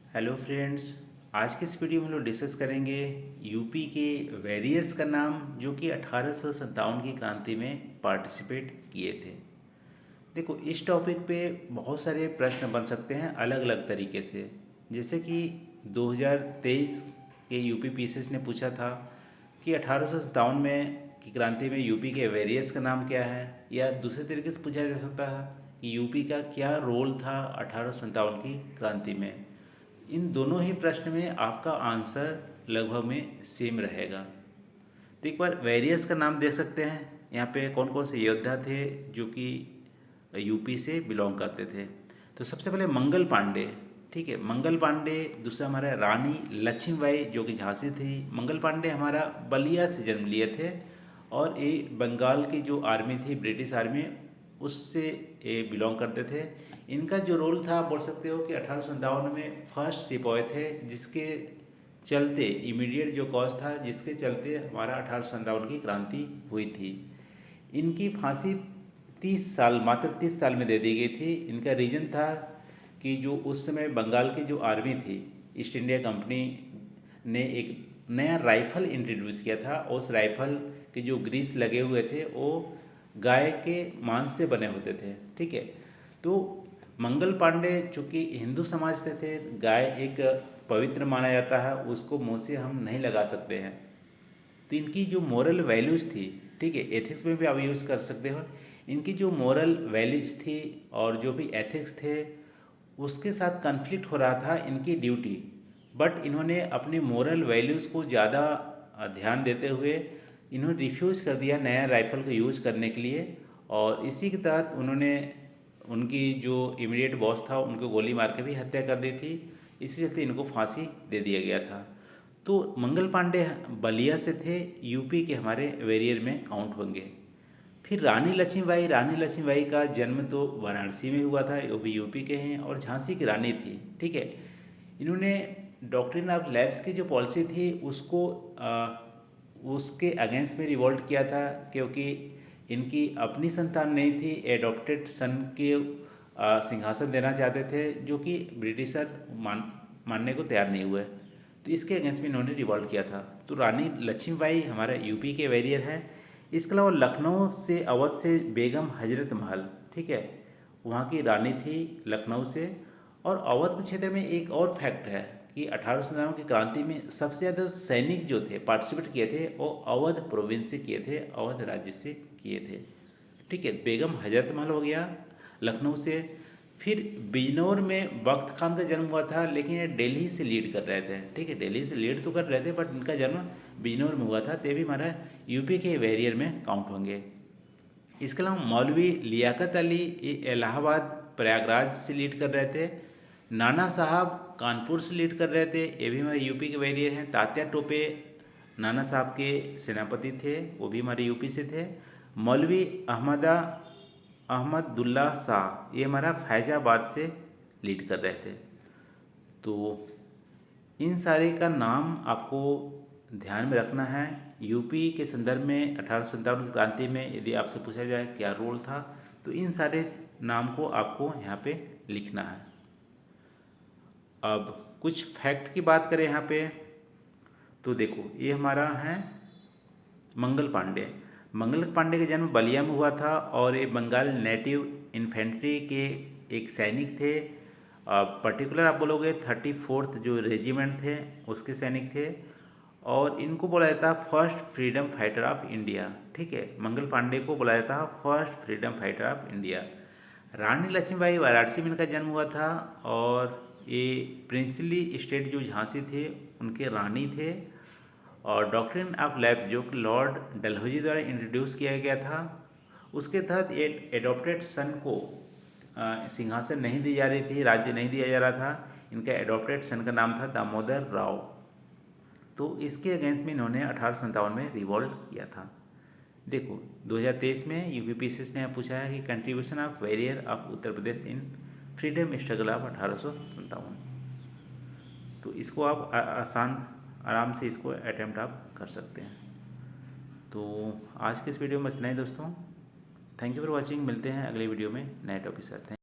Hello friends. आज के इस वीडियो में हम लोग डिस्कस करेंगे यूपी के वॉरियर्स का नाम जो कि 1857 की क्रांति में पार्टिसिपेट किए थे। देखो, इस टॉपिक पे बहुत सारे प्रश्न बन सकते हैं अलग अलग तरीके से। जैसे कि 2023 के यूपी पीसीएस ने पूछा था कि 1857 में की क्रांति में यूपी के वॉरियर्स का नाम क्या है, या दूसरे तरीके से पूछा जा सकता है कि यूपी का क्या रोल था 1857 की क्रांति में। इन दोनों ही प्रश्न में आपका आंसर लगभग में सेम रहेगा। तो एक बार वॉरियर्स का नाम देख सकते हैं, यहाँ पे कौन कौन से योद्धा थे जो कि यूपी से बिलोंग करते थे। तो सबसे पहले मंगल पांडे, ठीक है, मंगल पांडे। दूसरा हमारा रानी लक्ष्मीबाई जो कि झांसी थी। मंगल पांडे हमारा बलिया से जन्म लिए थे और ये बंगाल की जो आर्मी थी, ब्रिटिश आर्मी, उससे ये बिलोंग करते थे। इनका जो रोल था, बोल सकते हो कि 1857 में फर्स्ट सिपाही थे, जिसके चलते इमीडिएट जो कॉज था, जिसके चलते हमारा 1857 की क्रांति हुई थी। इनकी फांसी 30 साल, मात्र 30 साल में दे दी गई थी। इनका रीजन था कि जो उस समय बंगाल की जो आर्मी थी, ईस्ट इंडिया कंपनी ने एक नया राइफल इंट्रोड्यूस किया था। उस राइफल के जो ग्रीस लगे हुए थे वो गाय के मांस से बने होते थे, ठीक है। तो मंगल पांडे चूँकि हिंदू समाज से थे, गाय एक पवित्र माना जाता है, उसको मुँह से हम नहीं लगा सकते हैं। तो इनकी जो मोरल वैल्यूज़ थी, ठीक है, एथिक्स में भी आप यूज़ कर सकते हो। इनकी जो मोरल वैल्यूज़ थी और जो भी एथिक्स थे, उसके साथ कन्फ्लिक्ट हो रहा था इनकी ड्यूटी। बट इन्होंने अपनी मोरल वैल्यूज़ को ज़्यादा ध्यान देते हुए इन्होंने रिफ्यूज़ कर दिया नया राइफ़ल को यूज़ करने के लिए। और इसी के तहत उन्होंने उनकी जो इमीडिएट बॉस था उनको गोली मार के भी हत्या कर दी थी। इसी चलते इनको फांसी दे दिया गया था। तो मंगल पांडे बलिया से थे, यूपी के हमारे वेरियर में काउंट होंगे। फिर रानी लक्ष्मीबाई, रानी लक्ष्मीबाई का जन्म तो वाराणसी में हुआ था, वो भी यूपी के हैं और झांसी की रानी थी, ठीक है। इन्होंने डॉक्ट्रिन ऑफ लैब्स की जो पॉलिसी थी उसको उसके अगेंस्ट में रिवोल्ट किया था, क्योंकि इनकी अपनी संतान नहीं थी, एडॉप्टेड सन के सिंहासन देना चाहते थे, जो कि ब्रिटिशर मानने को तैयार नहीं हुए। तो इसके अगेंस्ट में इन्होंने रिवॉल्ट किया था। तो रानी लक्ष्मीबाई हमारा यूपी के वेरियर हैं। इसके अलावा लखनऊ से, अवध से बेगम हजरत महल, ठीक है, वहाँ की रानी थी लखनऊ से। और अवध के क्षेत्र में एक और फैक्ट है कि 1897 की क्रांति में सबसे ज़्यादा सैनिक जो थे पार्टिसिपेट किए थे वो अवध प्रोविंस से किए थे, अवध राज्य से किए थे, ठीक है। बेगम हजरत महल हो गया लखनऊ से। फिर बिजनौर में बख्त खान का जन्म हुआ था, लेकिन ये दिल्ली से लीड कर रहे थे, ठीक है, दिल्ली से लीड तो कर रहे थे, बट इनका जन्म बिजनौर में हुआ था। तो भी हमारा यूपी के वेरियर में काउंट होंगे। इसके अलावा मौलवी लियाकत अली, ये इलाहाबाद प्रयागराज से लीड कर रहे थे। नाना साहब कानपुर से लीड कर रहे थे, ये भी हमारे यूपी के वेरियर हैं। तात्या टोपे नाना साहब के सेनापति थे, वो भी हमारे यूपी से थे। मौलवी अहमदुल्ला शाह, ये हमारा फैजाबाद से लीड कर रहे थे। तो इन सारे का नाम आपको ध्यान में रखना है। यूपी के संदर्भ में 1857 की क्रांति में यदि आपसे पूछा जाए क्या रोल था, तो इन सारे नाम को आपको यहाँ पे लिखना है। अब कुछ फैक्ट की बात करें यहाँ पे, तो देखो ये हमारा है मंगल पांडे। मंगल पांडे का जन्म बलिया में हुआ था और ये बंगाल नेटिव इन्फेंट्री के एक सैनिक थे। पर्टिकुलर आप बोलोगे 34th जो रेजिमेंट थे उसके सैनिक थे। और इनको बोला जाता है first freedom fighter of India, ठीक है। मंगल पांडे को बोला जाता है first freedom fighter of India. Rani Lakshmibai Varanasi में इनका जन्म हुआ था और ये प्रिंसली स्टेट जो झांसी थे उनके रानी थे। और डॉक्ट्रिन ऑफ लैब जो कि लॉर्ड डलहौजी द्वारा इंट्रोड्यूस किया गया था, उसके तहत एडॉप्टेड सन को सिंहासन नहीं दी जा रही थी, राज्य नहीं दिया जा रहा था। इनका एडॉप्टेड सन का नाम था दामोदर राव। तो इसके अगेंस्ट में इन्होंने 1857 में रिवॉल्ट किया था। देखो 2023 में यूपीपीसीएस ने पूछा है कि contribution of warrior of Uttar Pradesh in freedom struggle of 1857। तो इसको आप आराम से इसको अटैम्प्ट आप कर सकते हैं। तो आज के इस वीडियो में इतना ही दोस्तों। Thank you for watching. मिलते हैं अगले वीडियो में नए टॉपिक के साथ।